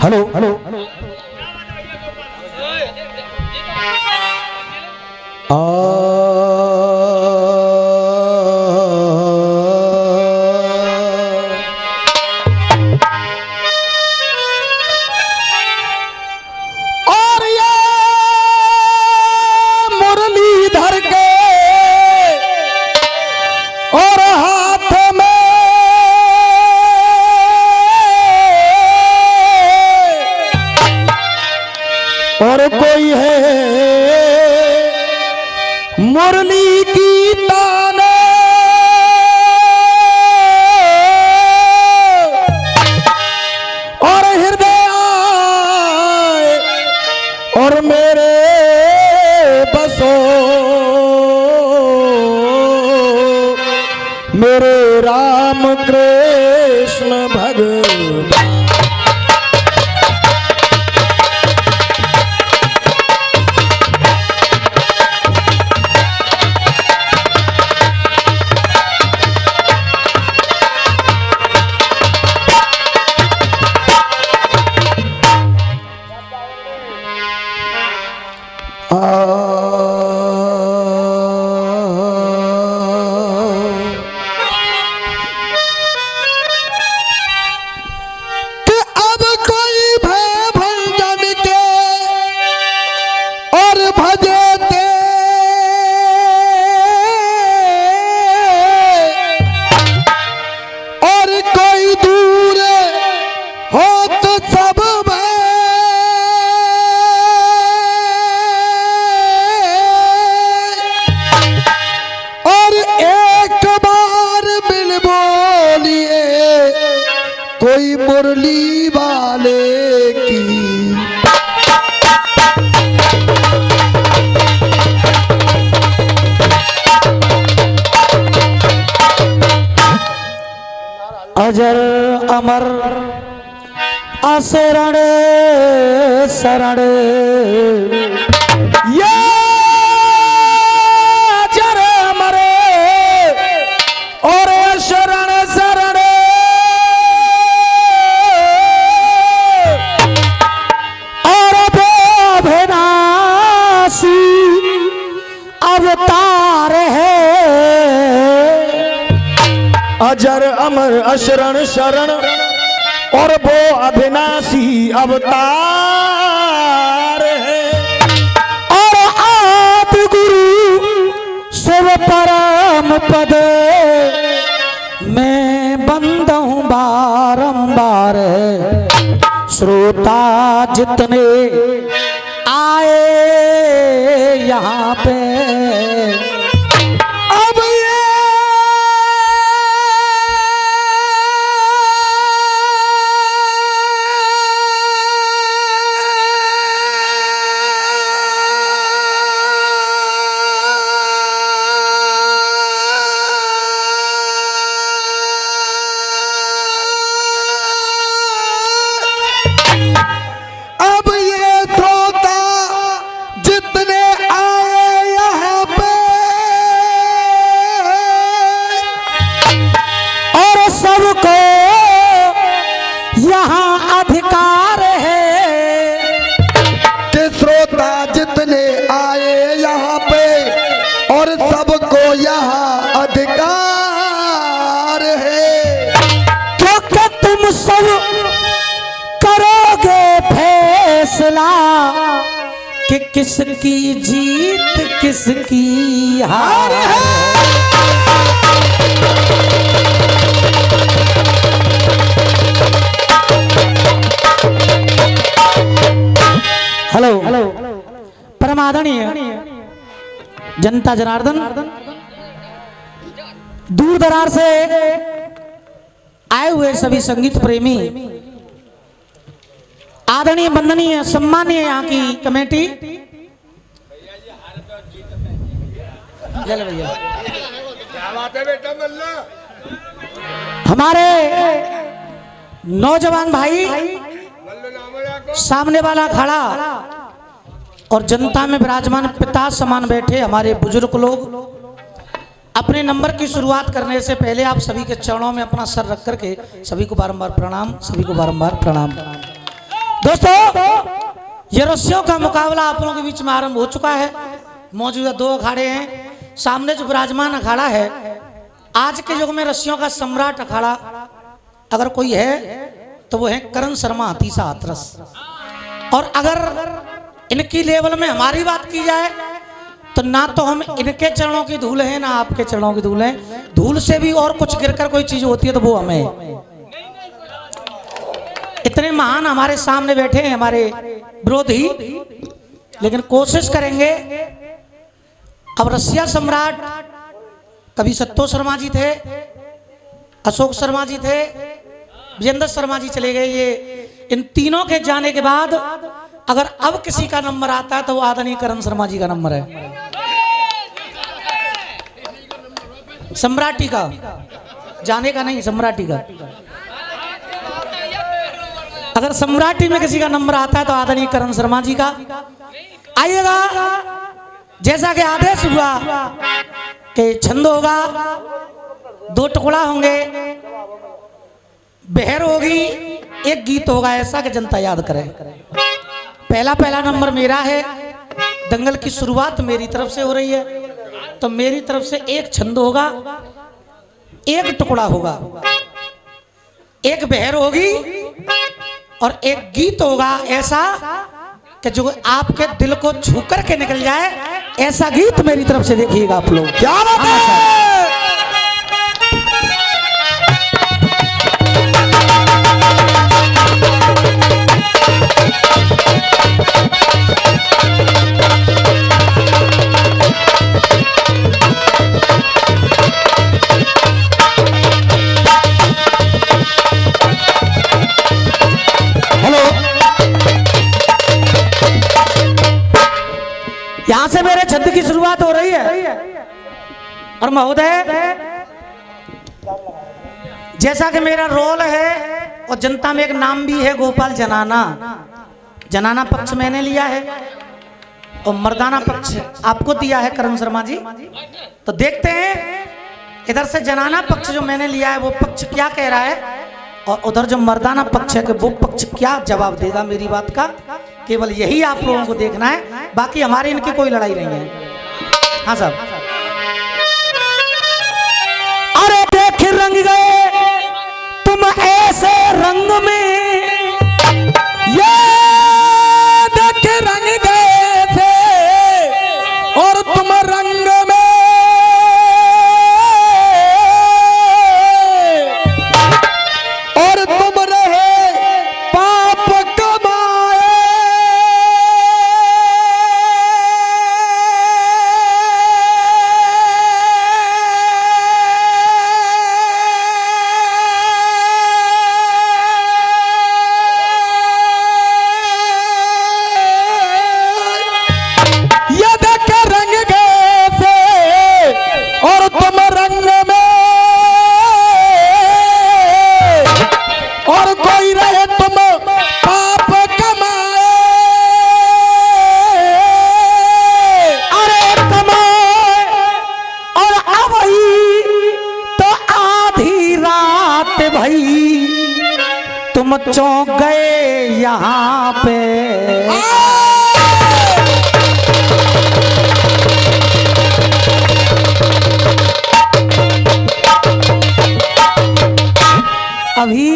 Hello hello और ये मुरलीधर के और हाथ में और कोई है मुरली की ताने और हृदय आए और मेरे बसो मेरे राम कृष्ण भगवान। कि अब कोई भय भंजन के और भजते और कोई दूर हो तो सब और एक बार बिल बोलिए कोई मुरली वाले की। अजर अमर असरण शरण ये अजर अमर और शरण शरण और अविनाशी अवतार है। अजर अमर अशरण शरण और वो अविनाशी अवतार है। और आप गुरु शिव परम पद मैं बंदा हूँ बारंबार। श्रोता जितने आए यहाँ पे अब ये अब ये श्रोता जितने आए यहाँ पे और सबको यहाँ अधिकार है। कि श्रोता जितने आए यहाँ पे और सबको यहाँ अधिकार है। क्योंकि तुम सब करोगे फैसला कि किसकी जीत किसकी हार है। हेलो हेलो परमादरणीय जनता जनार्दन, दूर दरार से आए हुए सभी संगीत प्रेमी, आदरणीय वंदनीय सम्मानीय यहाँ की कमेटी, भैया हमारे नौजवान भाई, सामने वाला खड़ा और जनता में विराजमान पिता समान बैठे हमारे बुजुर्ग लोग, अपने नंबर की शुरुआत करने से पहले आप सभी के चरणों में अपना सर रख करके सभी को बारंबार प्रणाम, सभी को बारंबार प्रणाम। दोस्तों ये रस्सियों का मुकाबला आप लोगों के बीच में आरंभ हो चुका है। मौजूदा 2 अखाड़े हैं। सामने जो विराजमान अखाड़ा है, आज के युग में रस्सियों का सम्राट अखाड़ा अगर कोई है तो वो है करण शर्मा हतीसा हाथरस। और अगर इनकी लेवल में हमारी बात की जाए तो ना तो हम इनके चरणों की धूल है ना आपके चरणों की धूल है। धूल से भी और कुछ गिरकर कोई चीज होती है तो वो हमें। इतने महान हमारे सामने बैठे हैं हमारे विरोधी, लेकिन कोशिश करेंगे। अब रसिया सम्राट कभी सत्तो शर्मा जी थे, अशोक शर्मा जी थे, विजेंद्र शर्मा जी चले गए। ये इन तीनों के जाने के बाद अगर अब किसी का नंबर आता है तो वो आदरणीय करण शर्मा जी का नंबर है। सम्राटी का, जाने का नहीं, सम्राटी का। अगर सम्राटी में किसी का नंबर आता है तो आदरणीय करण शर्मा जी का। आइएगा, जैसा कि आदेश हुआ कि छंद होगा, 2 टुकड़ा होंगे, बहर होगी, 1 गीत होगा, ऐसा कि जनता याद करे। पहला नंबर मेरा है। दंगल की शुरुआत मेरी तरफ से हो रही है, तो मेरी तरफ से 1 छंद होगा, 1 टुकड़ा होगा, 1 बहर होगी और 1 गीत होगा, ऐसा कि जो आपके दिल को छू कर के निकल जाए, ऐसा गीत मेरी तरफ से देखिएगा आप लोग। क्या बात है? यहां से मेरे छंद की शुरुआत हो रही है। और महोदय, जैसा कि मेरा रोल है और जनता में एक नाम भी है, गोपाल जनाना। जनाना पक्ष मैंने लिया है और मर्दाना पक्ष आपको दिया है करण शर्मा जी। तो देखते हैं इधर से जनाना पक्ष जो मैंने लिया है वो पक्ष क्या कह रहा है, और उधर जो मर्दाना पक्ष है कि वो पक्ष क्या जवाब देगा मेरी बात का। केवल यही आप लोगों को देखना है, बाकी हमारी इनकी कोई लड़ाई नहीं है। हाँ साहब। अरे देख रंग गए तुम ऐसे रंग में, ये देख रंग गए थे और तुम रंग में, और तुम रहे पाप कमाए। ये देख रंग गए थे और तुम रंग में, और कोई रहे तुम पाप कमाए। अरे कमाए और अब ही तो आधी रात भई तुम चौंक गए यहाँ पे। अभी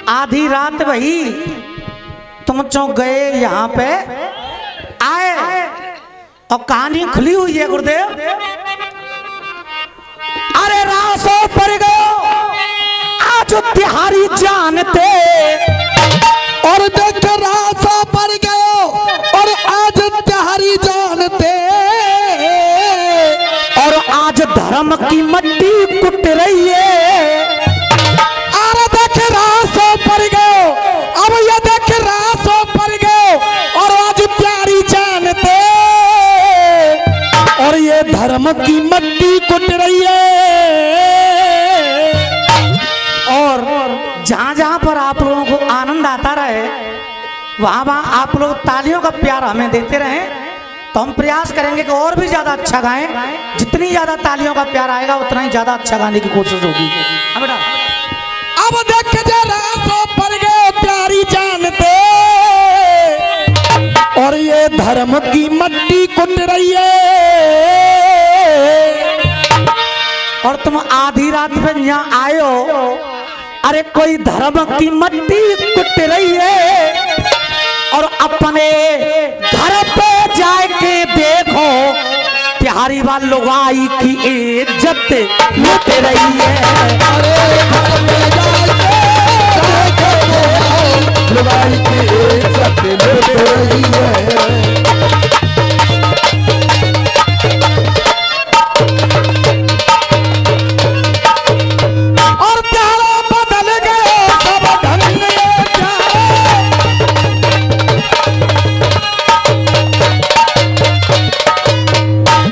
आधी रात वही तुम चौंक गए यहाँ पे आए। और कहानी खुली हुई है गुरुदेव। अरे रासो पर गयो आज तिहारी जानते, और देख रासा पर गयो और आज तिहारी जानते, और आज धर्म की मट्टी कुट रही है। अरे देख रासो पर गयो, अब ये देख रासो पर गयो और आज प्यारी जानते, और ये धर्म की मट्टी कुट रही है। और जहां जहां पर आप लोगों को आनंद आता रहे, वहां वहां आप लोग तालियों का प्यार हमें देते रहे, तो हम प्रयास करेंगे कि और भी ज्यादा अच्छा गाएं। जितनी ज्यादा तालियों का प्यार आएगा उतना ही ज्यादा अच्छा गाने की कोशिश होगी। हाँ बेटा। अब देख जरा सो पर गए प्यारी जानते, और ये धर्म की मट्टी कुट रही है। और तुम आधी रात में यहाँ आए हो, अरे कोई धर्म की मट्टी कुट रही है और अपने घर पे जाके देखो प्यारी वाल लुगाई की इज्जत लुट रही है। अरे घर में जाके लुगाई की इज्जत लुट रही है। और प्यारे बदल गए सब ढंग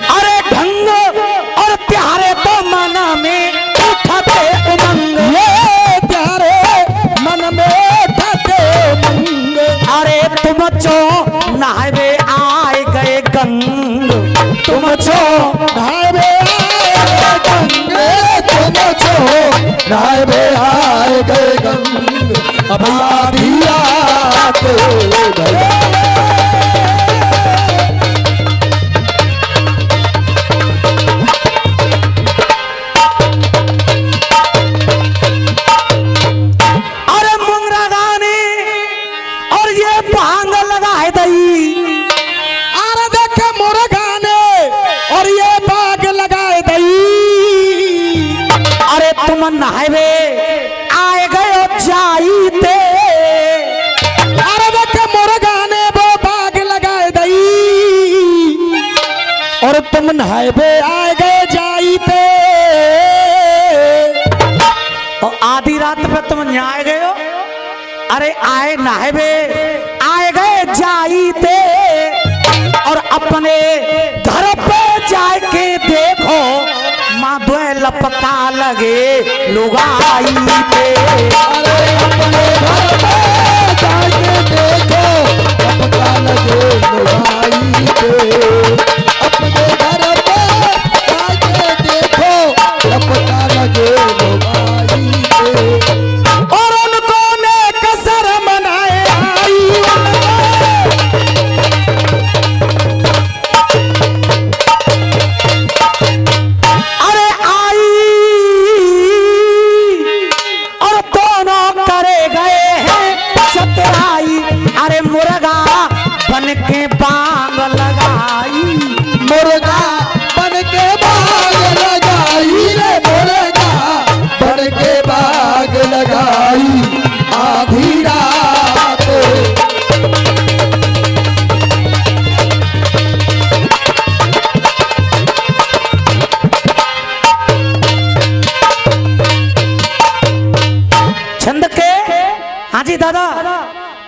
अरे ढंग और प्यारे तो मन में उठते उमंग, ये प्यारे मन में उठते उमंग। अरे तुम चो नहावे आए गए गंग, तुम छो नहावे आए गंग, तुम छो नहावे आए गए गंग। अब आधी रात गए। अरे मुंगरा गाने और ये भांग लगाए दई, अरे देखे मुर्गाने और ये बाग लगाए दई। अरे तुम नहावे आए गए जाईते, अरे देखे मुर्गाने वो बाग लगाए दई और तुम नहाए आए गए जाईते। और आधी रात पे तुम न्याय गए हो, अरे आए नहावे आए गए जाईते और अपने घर पे जाके देखो माँ द्वे लपका लगे लुगाई पे। अरे अपने घर पे जाके देखो लपका लगे लुगाई पे। अपने घर पे जाके देखो लपका लगे लुगाई पे। और उनको ने कसर मनाए आई अरे आई और दोनों करे गए हैं चतुराई, अरे मुर्गा बन के बांग लगाई, मुर्गा बन के बाग लगाई रे, मुर्गा बन के बाग लगाई आधी रात। छंद के, हाँ जी दादा,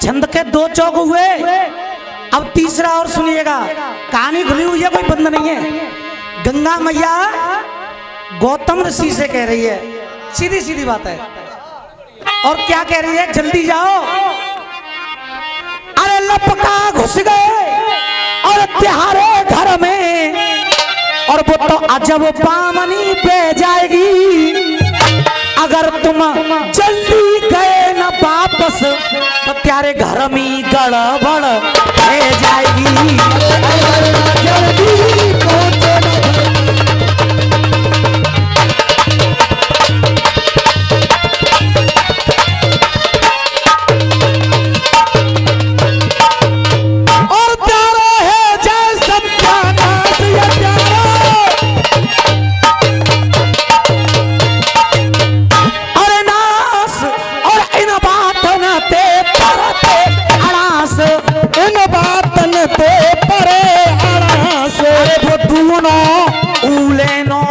छंद के 2 चौक हुए, अब तीसरा और सुनिएगा। कहानी खुली हुई है, कोई बंद नहीं है। गंगा मैया गौतम ऋषि से कह रही है, सीधी सीधी बात है। और क्या कह रही है, जल्दी जाओ। अरे लपका घुस गए और त्योहारे घर में, और वो तो अजब पामनी पे जाएगी। अगर तुम जल्दी गए न वापस तो प्यारे घर में गड़बड़ हो जाएगी। जल्दी पहुंचो और प्यारा है जय सत्यानाश ये प्यारा। अरे नास और इन बातन ते परते अड़ास, इन बातन ते परे हरास। अरे वो दोनों उले नो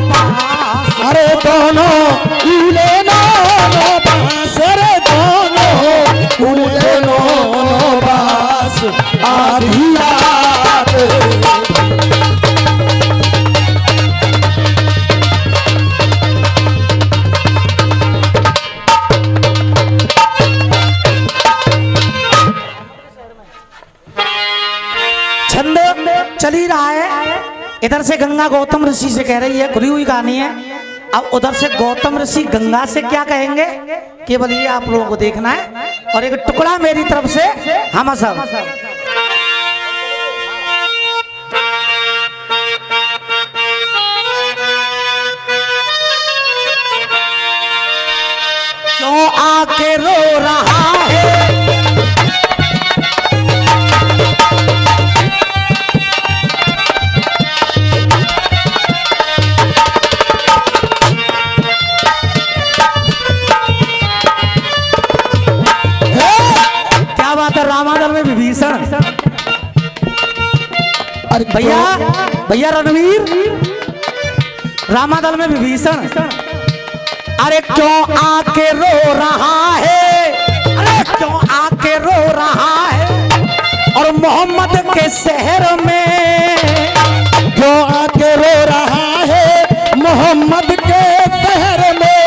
बास, अरे दोनों उले नो बास, अरे दोनों उले नो बास आधी रात। छंद चल ही रहा है। इधर से गंगा गौतम ऋषि से कह रही है, खुली हुई कहानी है। अब उधर से गौतम ऋषि गंगा से क्या कहेंगे, केवल ये आप लोगों को देखना है। और एक टुकड़ा मेरी तरफ से हम सब क्यों आके रो रहा है। क्या बात है, रामायण में विभीषण। अरे भैया भैया रणवीर, रामादल में विभीषण। अरे क्यों आके रो रहा है, अरे क्यों आके रो रहा है, और मोहम्मद के शहर में क्यों आके रो रहा है मोहम्मद के शहर में।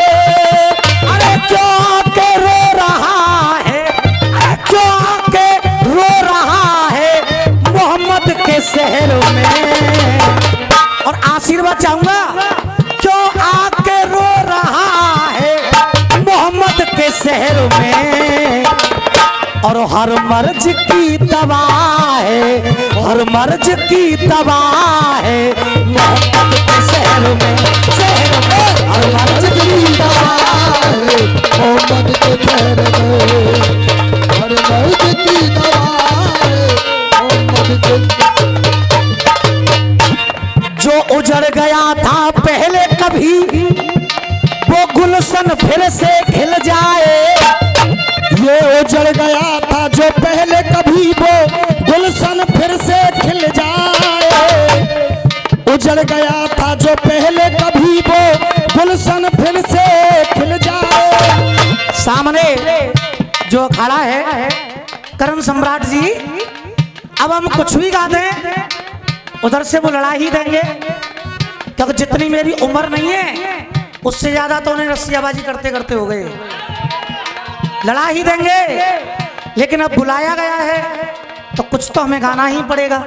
अरे क्यों आके रो रहा है, अरे क्यों आके रो रहा है मोहम्मद के शहर में। और आशीर्वाद चाहूंगा, क्यों आके रो रहा है मोहम्मद के शहर में। और हर मर्ज की दवा है, हर मर्ज की दवा है मोहम्मद के शहर में, शहर में हर मर्ज की दवा है मोहम्मद के शहर में हर मर्ज की दवा है मोहम्मद के। जो उजड़ गया था पहले कभी वो गुलशन फिर से खिल जाए। ये उजड़ गया था जो पहले कभी वो गुलशन फिर से खिल जाए। उजड़ गया था जो पहले कभी वो गुलशन फिर से खिल जाए। सामने जो खड़ा है करण सम्राट जी, अब हम कुछ भी गा दें उधर से वो लड़ा ही देंगे, क्योंकि जितनी मेरी उम्र नहीं है उससे ज्यादा तो उन्हें रस्सियाबाजी करते करते हो गए, लड़ा ही देंगे। लेकिन अब बुलाया गया है तो कुछ तो हमें गाना ही पड़ेगा।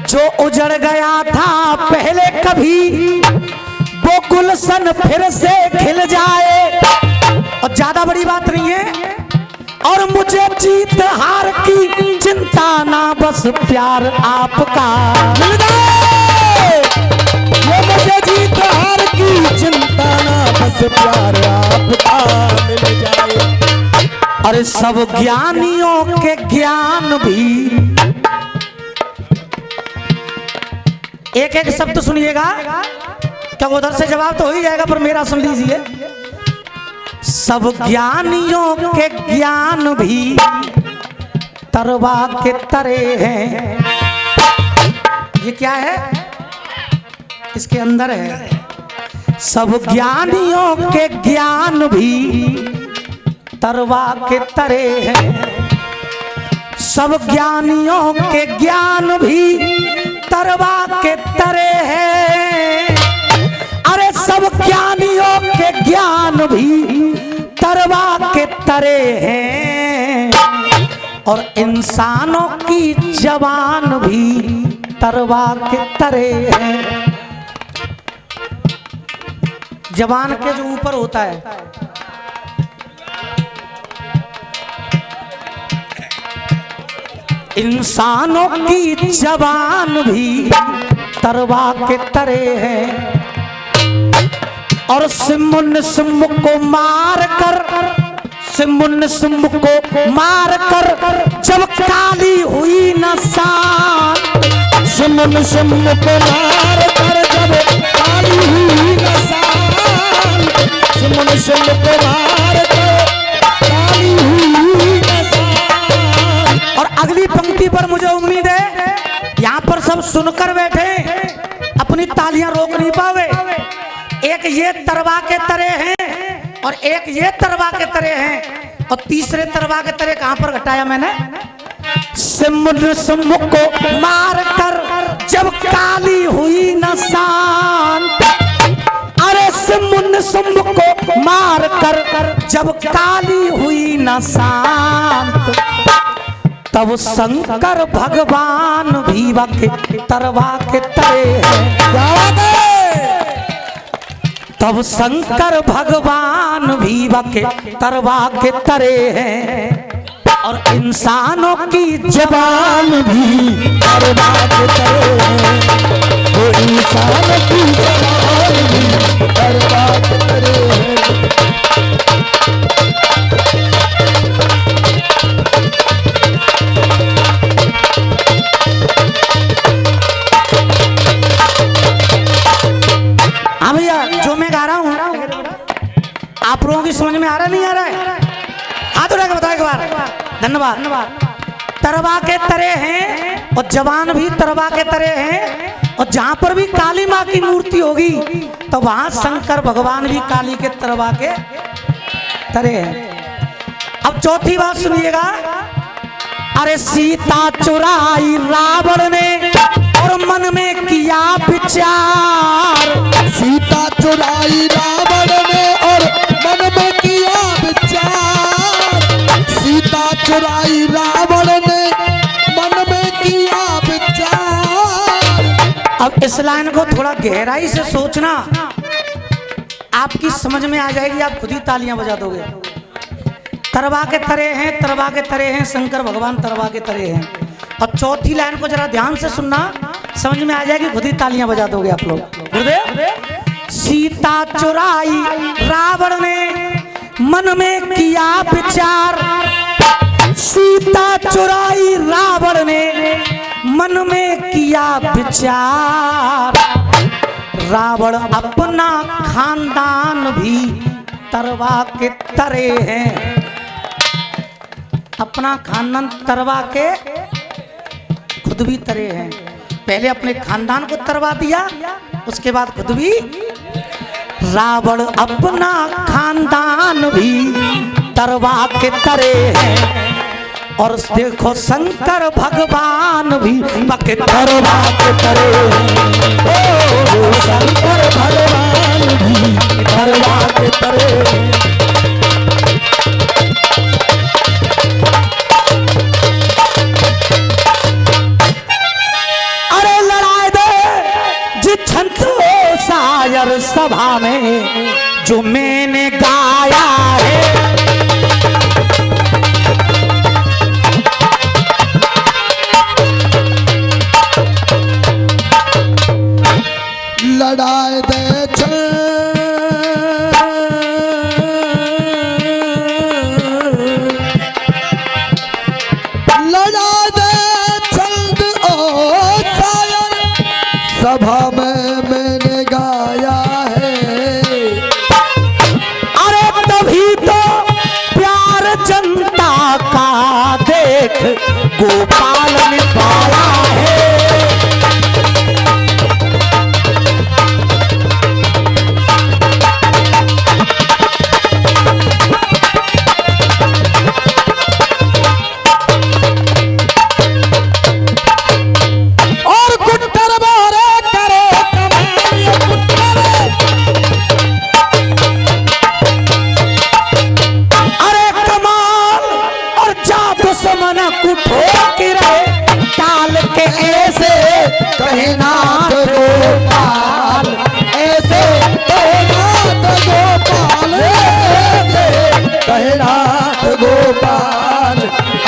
जो उजड़ गया था पहले कभी वो गुलशन फिर से खिल जाए। और ज्यादा बड़ी बात नहीं है, और मुझे जीत हार की चिंता ना, बस प्यार आपका मिल जाए। ये मुझे जीत हार की चिंता ना, बस प्यार आपका मिल जाए। और सब ज्ञानियों के ज्ञान भी, एक एक शब्द सुनिएगा, क्या उधर से जवाब तो हो ही जाएगा पर मेरा सुन लीजिए। सब ज्ञानियों के ज्ञान भी तरवा के तरे हैं। ये क्या है, इसके अंदर है। सब ज्ञानियों के ज्ञान भी तरवा के तरे हैं। सब ज्ञानियों के ज्ञान भी तरवा के तरे हैं। अरे सब ज्ञानियों के ज्ञान भी तरवा के तरे हैं। और इंसानों की जबान भी तरवा के तरे हैं। जबान के जो ऊपर होता है, इंसानों की जबान भी तरवा के तरे हैं। और सिमुन सिम को मार कर, सिमुन सिम को मार कर जब काली हुई नसान। सिमुन सिम को मार कर जब काली हुई नसान। सिमुन सिम को मार कर काली हुई नसान। और अगली पंक्ति पर मुझे उम्मीद है यहाँ पर सब सुनकर बैठे, अपनी तालियां रोक नहीं पावे। एक ये तरवा के तरे हैं और एक ये तरवा के तरे हैं, और तीसरे तरवा के तरे कहां पर घटाया मैंने। सिमुन सिम को मार कर जब काली हुई नसान। अरे सिमुन सिम को मार कर जब काली हुई नसान। तब शंकर भगवान भी के तरवा के तरे हैं। तब शंकर भगवान भी के तरवा के तरे हैं। और इंसानों की जबान भी बर्बाद करे हैं, वो इंसान की जबान भी बर्बाद करे हैं। हाँ भैया, जो मैं गा रहा हूँ आप लोगों की समझ में आ रहा नहीं आ रहा है? हाथ उठा के बताओ एक बार। धन्यवाद। तरवा के तरे हैं और जवान भी तरवा के तरे हैं, और जहां पर भी काली माँ की मूर्ति होगी तो वहां शंकर भगवान भी काली के तरवा के तरे हैं। अब चौथी बात सुनिएगा। अरे सीता चुराई रावण ने और मन में किया विचार। सीता चुराई रावण ने और मन में किया विचार। सीता चुराई रावण ने मन में किया विचार। अब इस लाइन को थोड़ा गहराई से सोचना, आपकी समझ में आ जाएगी, आप खुद ही तालियां बजा दोगे। तरवा के तरे हैं, तरवा के तरे हैं, शंकर भगवान तरवा के तरे हैं। और चौथी लाइन को जरा ध्यान से सुनना, समझ में आ जाएगी, खुद ही तालियां बजा दोगे आप लोग। गुरुदेव। सीता चुराई रावण ने मन में किया विचार। सीता चुराई रावण ने मन में किया विचार। रावण अपना खानदान भी तरवा के तरे हैं। अपना खानदान तरवा के खुद भी तरे हैं। पहले अपने खानदान को तरवा दिया, उसके बाद खुद भी। रावण अपना खानदान भी तरवा के तरे हैं, और देखो शंकर भगवान भी पके तरवा के तरे हैं। ओ शंकर भगवान भी तरवा के तरे हैं। शायर सभा में जो मैंने गाया है, लड़ाई दे लड़ा दे चंद ओ शायर सभा में मैंने गाया है। अरे तभी तो प्यार जनता का देख गोपाल ने पाया है। टाल के ऐसे कहनाथ गोपाल, ऐसे कहनाथ गोपाल, ऐसे कहनाथ गोपाल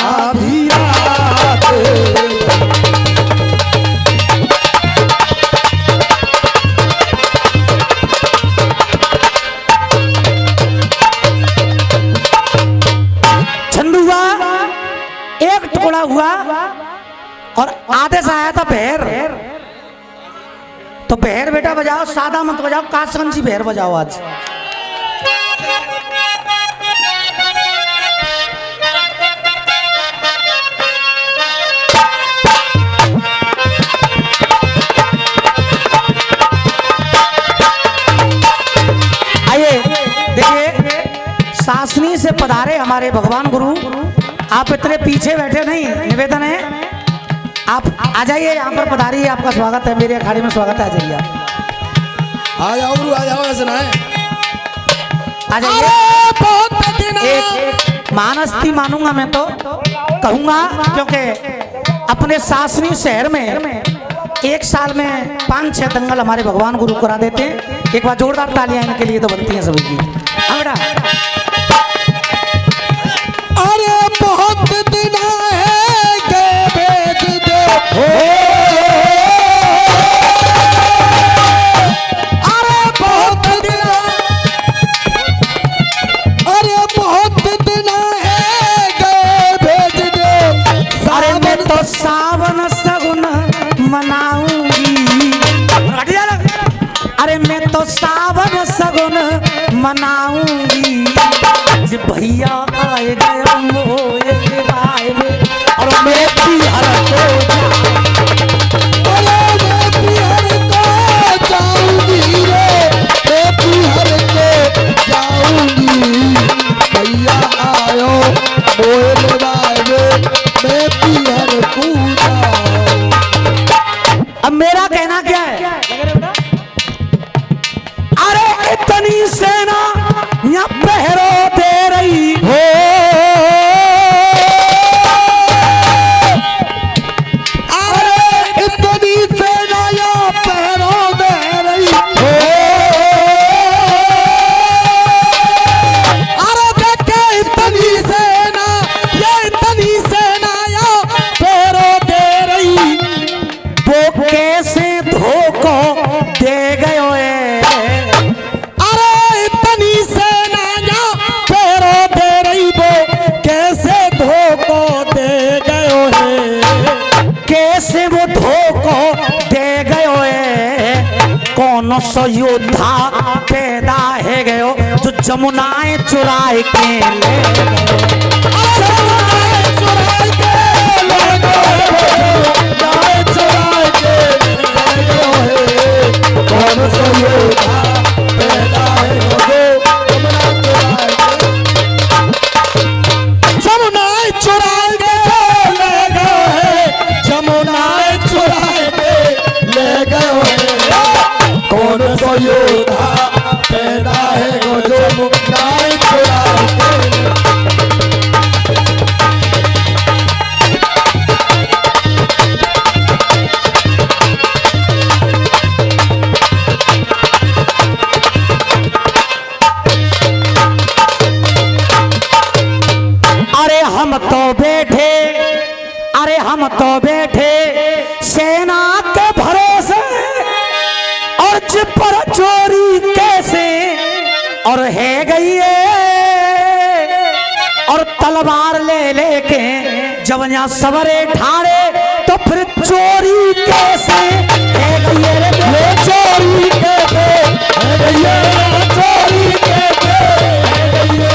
आधी रात। छंदुआ एक टुकड़ा हुआ और आधे से आया था बहर। तो बहर बेटा बजाओ, सादा मत बजाओ, कासगंजी बहर बजाओ आज। आइए देखिए, शासनी से पधारे हमारे भगवान गुरु। आप इतने पीछे बैठे नहीं, निवेदन है आप आ जाइए, यहाँ पर पधारिए, आपका स्वागत है, मेरे अखाड़े में स्वागत है। आ जाइए, आ जाओ गुरु, आ जाओ, ऐसे ना है। आ जाइए। एक मानस्ती मानूंगा मैं तो कहूंगा, क्योंकि अपने शासनी शहर में एक साल में 5-6 दंगल हमारे भगवान गुरु करा देते हैं। एक बार जोरदार तालियां इनके लिए तो बनती हैं सभी की। हाँ बेटा। अरे बहुत मोए बावे और मैं बिहार को अरे मैं बिहार को जाऊंगी रे, मैं बिहार को जाऊंगी, भैया आयो मोए बावे मैं बिहार को जाऊं। अब मेरा कहना क्या है, अरे इतनी सेना यहाँ पहरो दे रही हो, अरे इतनी सेना यहाँ पहरो दे रही हो, अरे देखे इतनी सेना, ये इतनी सेना यहाँ पहरो दे रही, वो कैसे धोखो दे गयो अरे इतनी सेना यहाँ पहरो दे रही, वो कैसे धोखो दे गयो है, कैसे वो धोखो दे गयो है, कौन सो योद्धा पैदा है गयो जो जमुनाएं चुराए के ले योद्धा पैदा है वो जो मुक्ताएं चुराए के अरे हम तो बैठे, अरे हम तो बैठे सेना के भरोसे और जिप पर चोरी कैसे और है गई है, और तलवार ले लेके जब यहाँ सवरे ठाड़े तो फिर चोरी कैसे है गई है रे, चोरी कैसे है गई है, चोरी कैसे है गई है।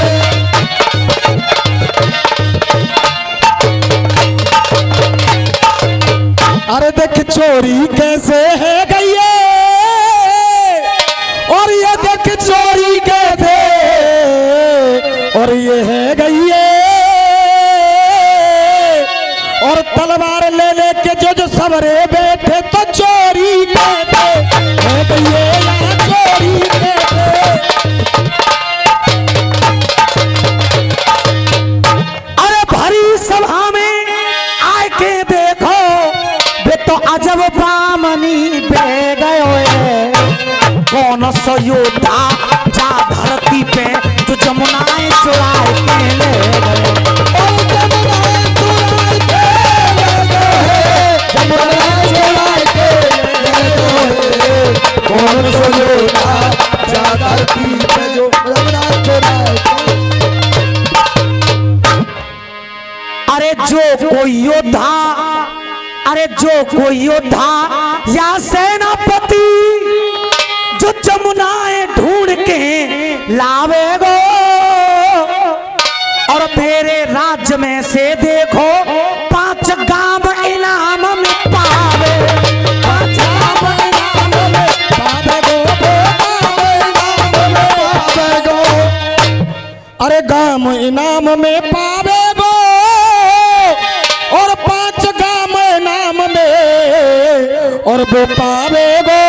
अरे देख चोरी कैसे है गई है, और ये देख चोरी कैसे और ये है गई है, और तलवार ले लेके जो सवरे बैठे तो चोरी कैसे है गई है, यहाँ चोरी कैसे। अरे भरी सभा में आए के देखो वे तो अजब बामनी बह गयो है, कौन सो योद्धा जा धरती पे जो जमुनाएं चुराए के ले गए, जमुनाएं चुराए के ले गए, कौन सो योद्धा जा धरती पे जो जमुनाएं चुराए के। अरे जो कोई योद्धा, अरे जो कोई योद्धा या सेनापति जो जमुनाएं ढूंढ के लावेगो, और मेरे राज्य में से देखो 5 गांव इनाम में पावे, 5 गांव इनाम में पावेगो, अरे गाम इनाम में पावेगो, और 5 गाम इनाम में और वो पावेगो,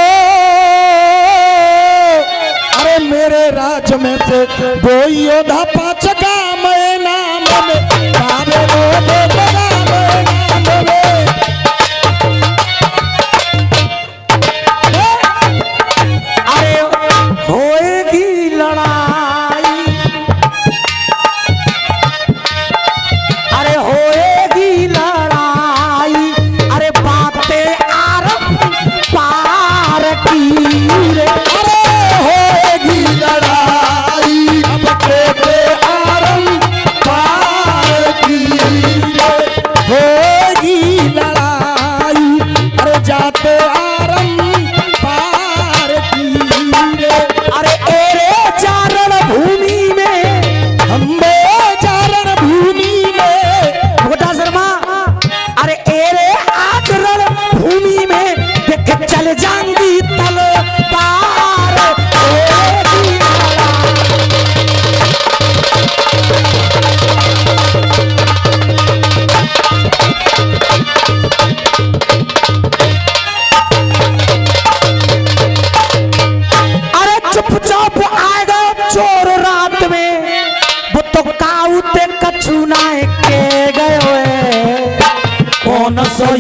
अरे मेरे राज्य में से वो योद्धा 5 गाम इनाम में पावेगो, 5 गाम इनाम में। अरे होएगी लड़ाई, अरे होएगी लड़ाई, अरे बातें आरंभ पार की रे, अरे होएगी लड़ाई, अब तेरे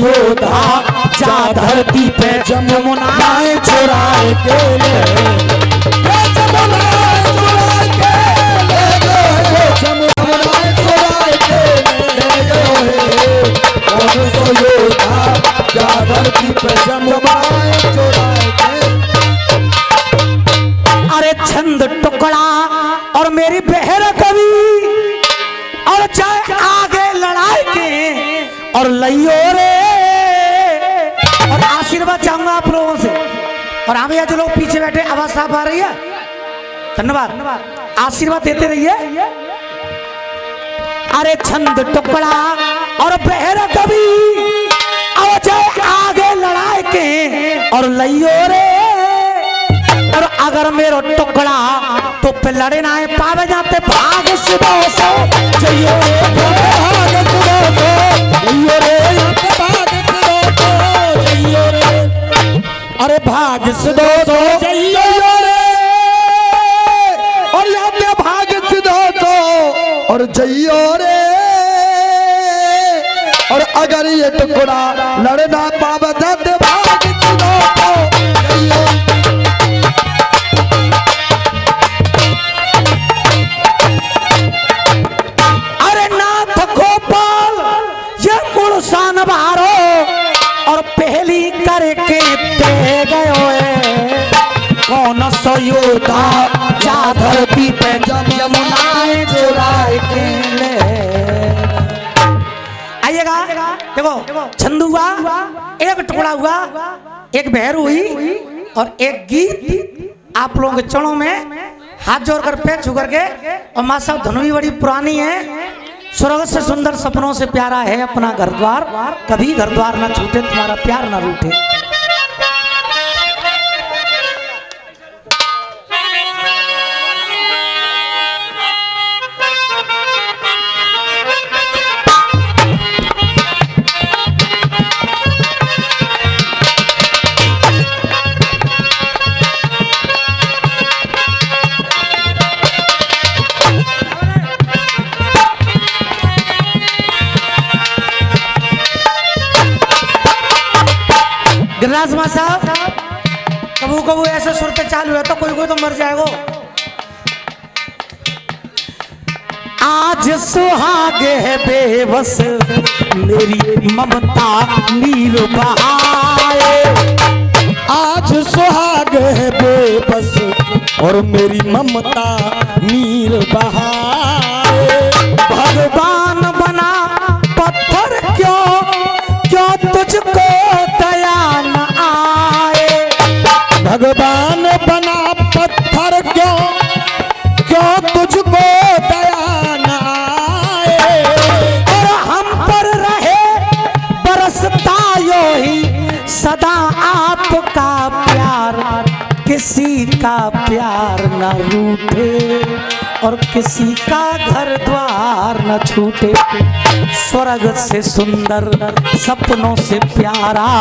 योद्धा जा धरती पे जमुनाएं चुराए के ले जमुनाएं चुराए के ले जमुनाएं चुराए के ले कौन सो योद्धा जा धरती पे जमुनाएं चुराए के। अरे छंद टुकड़ा और मेरी बहर कवि और चाहे आगे लड़ाई के और लइयो रे। और आशीर्वाद चाहूंगा आप लोगों से। और हम यहाँ जो लोग पीछे बैठे आवाज साफ आ रही है, धन्यवाद, आशीर्वाद देते रहिए। अरे छंद टुकड़ा और बहर कवि और चाहे आगे लड़ाई के और लइयो रे। और अगर मेरो टुकड़ा तो पे लड़े ना है पावे जाते भाग सुदोसो जइयो रे भाग सुदोसो जइयो रे भाग सुदोसो जइयो रे। अरे भाग सुदोसो जइयो रे और यहाँ पे भाग सुदोसो और जइयो रे। और अगर ये टुकड़ा लड़ना पावे जाते भाग सुदोसो जइयो। और पहली करके दे गयो कौन सो योद्धा जा धरती पे जमुनाएं चुराए के ले। आइएगा, देखो छंद हुआ, एक टुकड़ा हुआ, एक बहर हुई और एक गीत आप लोगों के चरणों में हाथ जोड़कर पैर छू करके। और माँ साहब धनु भी बड़ी पुरानी है। स्वर्ग से सुंदर सपनों से प्यारा है अपना घर द्वार, कभी घर द्वार ना छूटे तुम्हारा प्यार ना रूठे। गिरिराज मां साहब कबू कबू ऐसे सुर पे चालू है तो कोई कोई तो मर जाएगा। आज सुहाग है बेबस मेरी ममता नीर बहाए। आज सुहाग है बेबस और मेरी ममता नीर बहाए। भगवान बना पत्थर क्यों क्यों तुझको दया न आए। भगवान बना पत्थर क्यों क्यों तुझको दया न आए। और हम पर रहे बरसता यो ही सदा आपका प्यार, किसी का प्यार न रूठे और किसी का घर द्वार न छूटे। स्वर्ग से सुंदर सपनों से प्यारा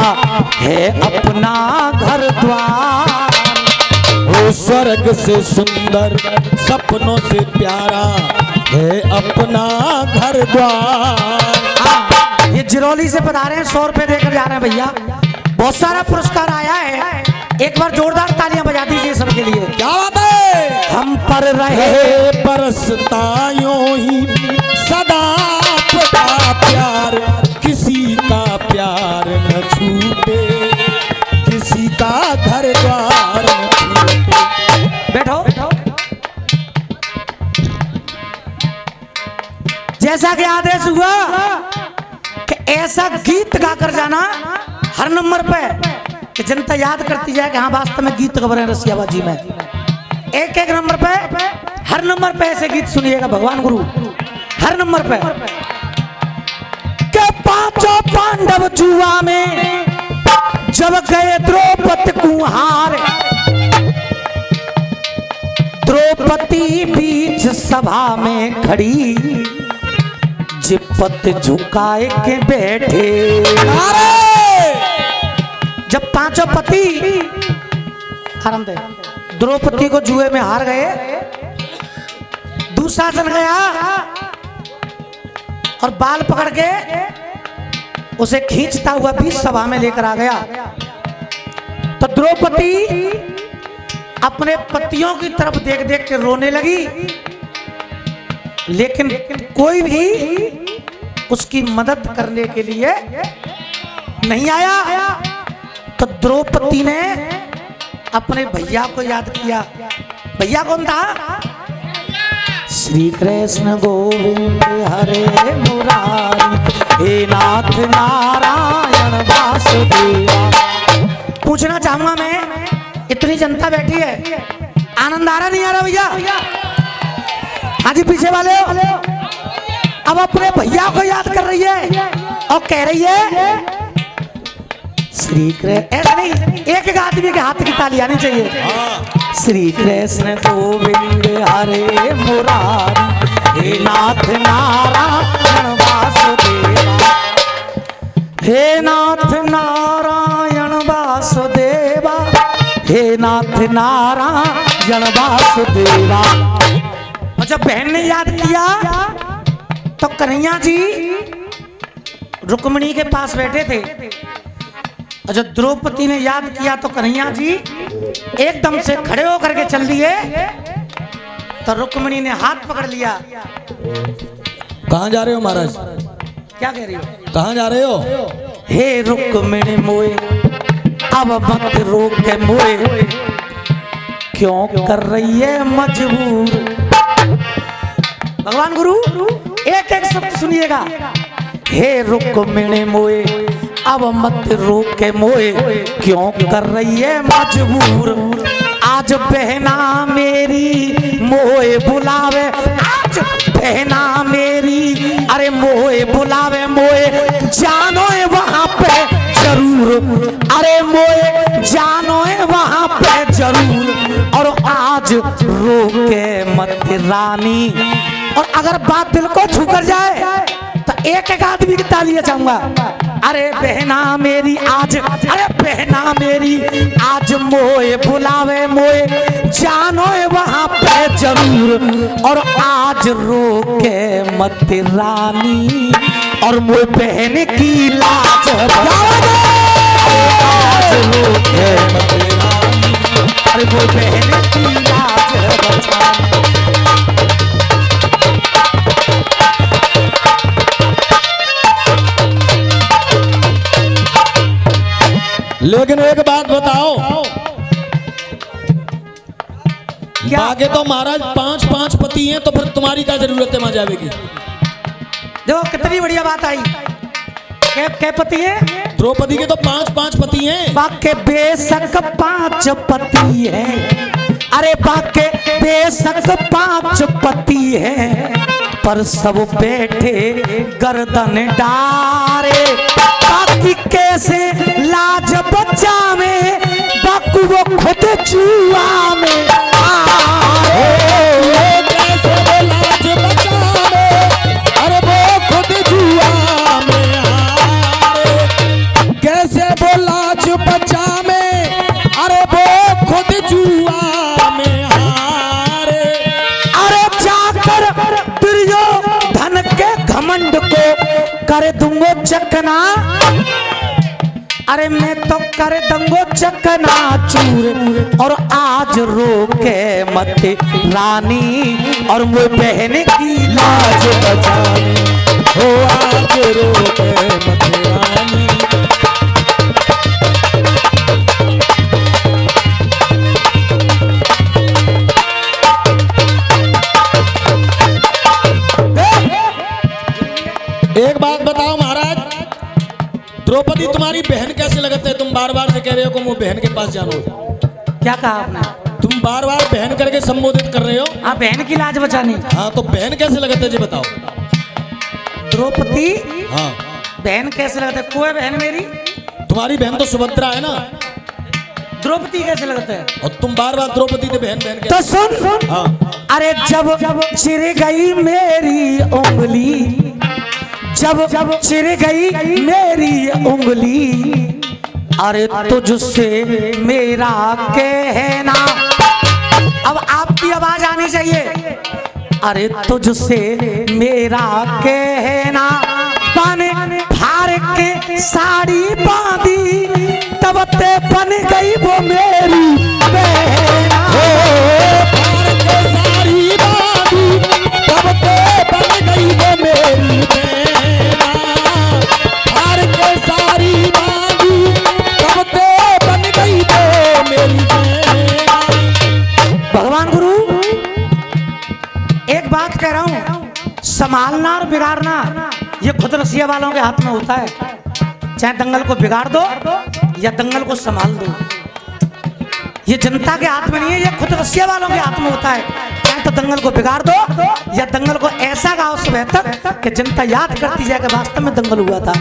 है अपना घर द्वार। वो स्वर्ग से सुंदर सपनों से प्यारा है अपना घर द्वार। ये जिरौली से पधारे हैं, 100 रुपए देकर जा रहे हैं भैया। बहुत सारा पुरस्कार आया है, एक बार जोरदार तालियां बजा दीजिए सबके लिए। क्या बात है। हम पर रहे बरसता यूं ही सदा आपका प्यार, किसी का प्यार न छूटे, किसी का घर द्वार न छूटे। बैठो। जैसा कि आदेश हुआ कि ऐसा गीत गाकर जाना हर नंबर पे कि जनता याद करती जाए कि हाँ वास्तव में गीत गबर है रसियाबाजी में। एक एक नंबर पे, हर नंबर पे ऐसे गीत सुनिएगा भगवान गुरु, हर नंबर पे। के पांचों पांडव जुआ में जब गए द्रौपदी कुहार, द्रौपदी बीच सभा में खड़ी जिपत झुकाए के बैठे। जब पांचों पति आराम दे द्रौपदी को जुए में हार गए, दुशासन गया और बाल पकड़ के उसे खींचता हुआ भी सभा में लेकर आ गया। तो द्रौपदी अपने पतियों की तरफ देख देख के रोने लगी, लेकिन कोई भी उसकी मदद करने के लिए नहीं आया। तो द्रौपदी ने अपने भैया को याद किया। भैया कौन था? श्री कृष्ण गोविंद हरे मुरारी, हे नाथ नारायण वासुदेवा। पूछना चाहूंगा मैं, इतनी जनता बैठी है, आनंद आ रहा नहीं आ रहा भैया? हाँ जी, पीछे वाले अब अपने भैया को याद कर रही है और कह रही है श्री कृष्ण। ऐसा नहीं, एक एक आदमी के हाथ की ताली आनी चाहिए। श्री कृष्ण गोविंद हरे मुरारी, हे नाथ नारायण वासुदेवा, हे नाथ नारायण वासुदेवा, हे नाथ नारायण वासुदेवा। और जब बहन ने याद किया तो कन्हैया जी रुक्मिणी के पास बैठे थे, और जब द्रौपदी ने याद किया तो कन्हैया जी एकदम से खड़े होकर के चल दिए। तो रुक्मिणी ने हाथ पकड़ लिया। कहाँ जा रहे हो महाराज? क्या कह रही हो? कहाँ जा रहे हो? हे रुक्मिणी मोए, अब मत रोक के मोए, क्यों कर रही है मजबूर। भगवान गुरु एक एक शब्द सुनिएगा। हे रुक्मिणी मोए, अब मत रोक के मोए, क्यों कर रही है मजबूर। आज बहना मेरी मोए बुलावे, आज बहना मेरी अरे मोए बुलावे, मोए जानो है वहां पे जरूर, अरे मोए जानो है वहां पे जरूर। और आज रोके मत रानी। और अगर बात दिल को छू कर जाए तो एक एक आदमी की तालियां चाहूंगा। अरे बहना मेरी आज, अरे बहना मेरी आज मोए बुलावे, मोए जानो है वहां पे जरूर। और आज रोके मत रानी, और मोए बहन की लाज आज रोके मत रानी, अरे मोए बहन की लाज बचानी। लेकिन एक बात बताओ, आगे तो महाराज 5-5 पति हैं, तो फिर तुम्हारी क्या जरूरत है मां जावेगी? देखो कितनी बढ़िया बात आई। क्या पति है? द्रौपदी के तो 5-5 पति हैं। बाके बेशक 5 पति हैं, अरे बाके बेशक 5 पति हैं, पर सब बैठे गर्दन डारे। बाकी कैसे लाज बचावे, बाकू वो खुद जुआ में कैसे वो लाज बचावे, अरे वो खुद जुआ में हारे। कैसे वो लाज बचावे, अरे वो खुद जुआ में हारे। अरे जाकर दुर्योधन के घमंड को कर दूंगो चकना, अरे मैं तो कर दूंगो चकना चूर। और आज रोके मत रानी, और वो बहन की लाज बचानी, हो आज रोके मत रानी। एक बात बताओ महाराज, द्रौपदी तुम्हारी बहन कैसे लगते है? तुम बार बार से कह रहे हो कि वो बहन के पास जानो। क्या कहा आपने? तुम बार बार बहन करके संबोधित कर रहे हो। हाँ, बहन की लाज बचानी। हाँ, तो बहन कैसे लगते है जी बताओ। द्रौपदी हाँ, बहन कैसे लगता है? कोई बहन मेरी? तुम्हारी बहन तो सुभद्रा है ना। द्रौपदी कैसे लगता है? और तुम बार बार द्रौपदी के बहन बहन तो सुन। हाँ, अरे जब चिर गई मेरी उंगली, जब चिर गई मेरी उंगली, अरे तुझसे मेरा कहना। अब आपकी आवाज आनी चाहिए। अरे तुझसे मेरा कहना, पाने फार के संभालना और बिगाड़ना ये खुद रसिया वालों के हाथ में होता है। चाहे दंगल को बिगाड़ दो या दंगल को संभाल दो, ये जनता के हाथ में नहीं है, ये खुद रसिया वालों के हाथ में होता है। चाहे तो दंगल को बिगाड़ दो या दंगल को ऐसा गाओ सुबह तक कि जनता याद करती जाए कि वास्तव में दंगल हुआ था।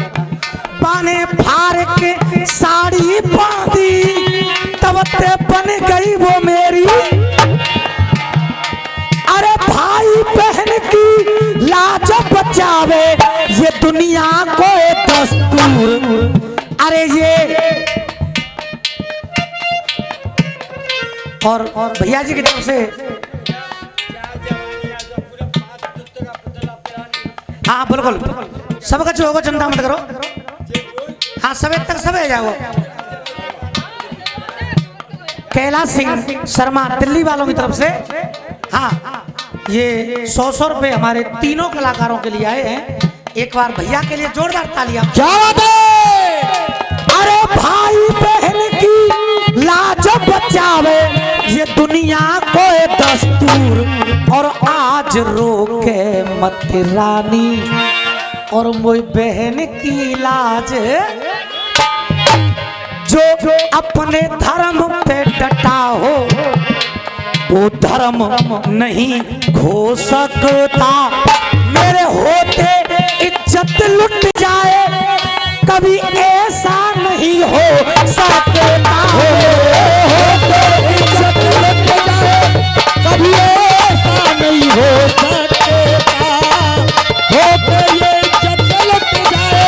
पाने फाड़ के साड़ी बांधी तब ते बन गई वो मेरी, अरे भाई बहन की लाज बचावे ये दुनिया को दस्तूर। अरे ये और भैया जी की तरफ से हाँ बिल्कुल सबका जो होगा चिंता मत करो, हाँ सवेर तक सब आ जाओ। कैलाश सिंह शर्मा दिल्ली वालों की तरफ से हाँ ये 100 रुपए हमारे तीनों कलाकारों के लिए आए हैं। एक बार भैया के लिए जोरदार तालियां। क्या बात है। अरे भाई बहन की लाज बचावे ये दुनिया को दस्तूर, और आज रोके मत रानी और मोई बहन की लाज, जो अपने धर्म पे डटा हो वो धर्म नहीं खो सकता। मेरे होते इज्जत लुट जाए कभी ऐसा नहीं हो सकता। इज्जत लुट जाए कभी ऐसा नहीं हो सकता। होते ये इज्जत लुट जाए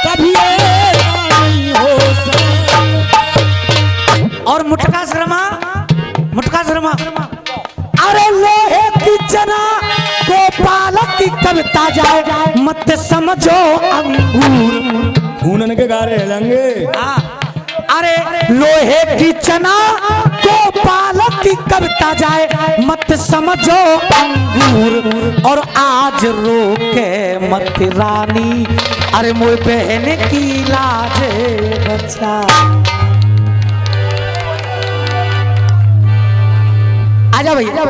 कभी ऐसा नहीं हो सकता। और मुटका शर्मा अरे लोहे की जना गोपालक की कविता जाए मत समझो अंगूर। खूनन के गारे हिलेंगे। अरे लोहे की चना गोपालक की कविता जाए मत समझो अंगूर, और आज रोके मत रानी अरे मोई बहन की लाज बचा। आजा भैया